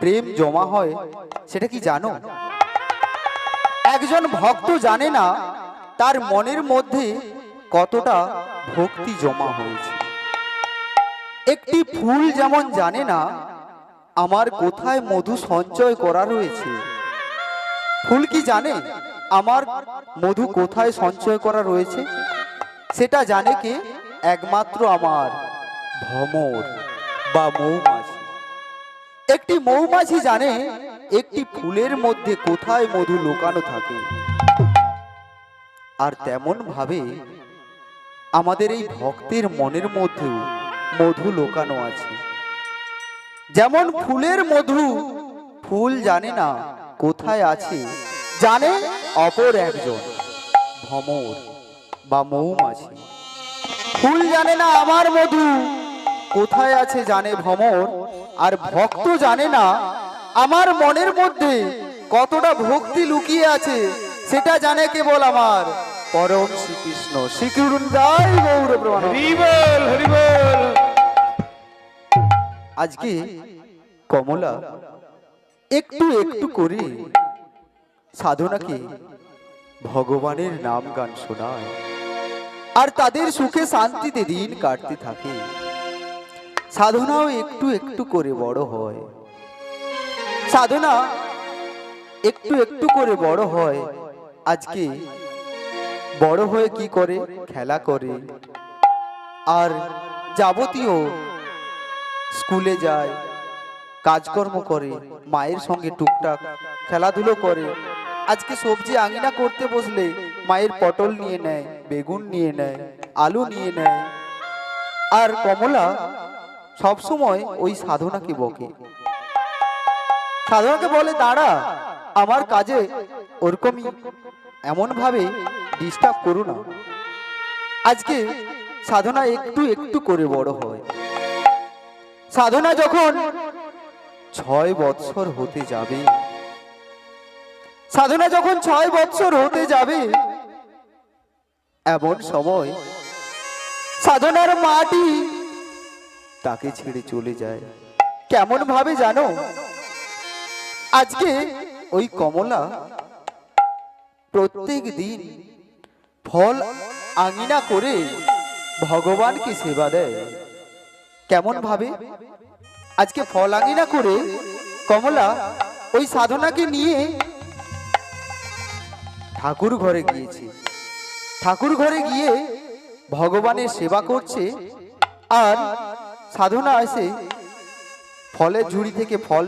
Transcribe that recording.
প্রেম জমা হয় সেটা কি জানো? একজন ভক্ত জানে না তার মনের মধ্যে কতটা ভক্তি জমা হয়েছে। একটি ফুল যেমন জানে না আমার কোথায় মধু সঞ্চয় করা রয়েছে। ফুল কি জানে আমার মধু কোথায় সঞ্চয় করা রয়েছে? সেটা জানে কে? একমাত্র আমার ভ্রমর বা মৌমাছি। একটি মৌমাছি জানে একটি ফুলের মধ্যে কোথায় মধু লুকানো থাকে। আর তেমন ভাবে আমাদের এই ভক্তের মনের মধ্যেও মধু লুকানো আছে। যেমন ফুলের মধু ফুল জানে না কোথায় আছে, জানে অপর একজন ভ্রমর বা মৌমাছি। ফুল জানে না আমার মধু কোথায় আছে, জানে ভ্রমর। আর ভক্ত জানে না আমার মনের মধ্যে কতটা ভক্তি লুকিয়ে আছে, সেটা জানে কেবল আমার পরম শ্রীকৃষ্ণ। শ্রীকৃষ্ণ জয় গৌর প্রেমানন্দ। হরি বল, হরি বল। আজকে কমলা একটু একটু করে সাধনাকে ভগবানের নাম গান শোনায়, আর তাদের সুখে শান্তিতে দিন কাটতে থাকে। সাধনাও একটু একটু করে বড় হয়। সাধনা একটু একটু করে বড় হয়। আজকে বড় হয়ে কি করে? খেলা করে, আর যাবতীয় স্কুলে যায়, কাজকর্ম করে, মায়ের সঙ্গে টুকটাক খেলাধুলো করে। আজকে সবজি আঙিনা করতে বসলে মায়ের পটল নিয়ে নেয়, বেগুন নিয়ে নেয়, আলু নিয়ে নেয়। আর কমলা সব সময় ওই সাধনাকে বকে। সাধনাকে বলে, দাঁড়া, আমার কাজে ওরকমই এমন ভাবে ডিস্টার্ব করো না। আজকে সাধনা একটু একটু করে বড় হয়। সাধনা যখন 6 বৎসর হতে যাবে, সাধনা যখন 6 বৎসর হতে যাবে, এমন সময় সাধনার মাটি তাকে ছেড়ে চলে যায়। কেমন ভাবে জানো? আজকে ওই কমলা প্রত্যেক দিন ফল আঙিনা করে ভগবানকে সেবা দেয়। কেমন ভাবে? আজকে ফল আঙিনা করে কমলা ওই সাধনাকে নিয়ে ঠাকুর ঘরে গিয়েছে। ঠাকুর ঘরে গিয়ে ভগবানের সেবা করছে। আর সাধনা এসে ফলের ঝুড়ি থেকে ফল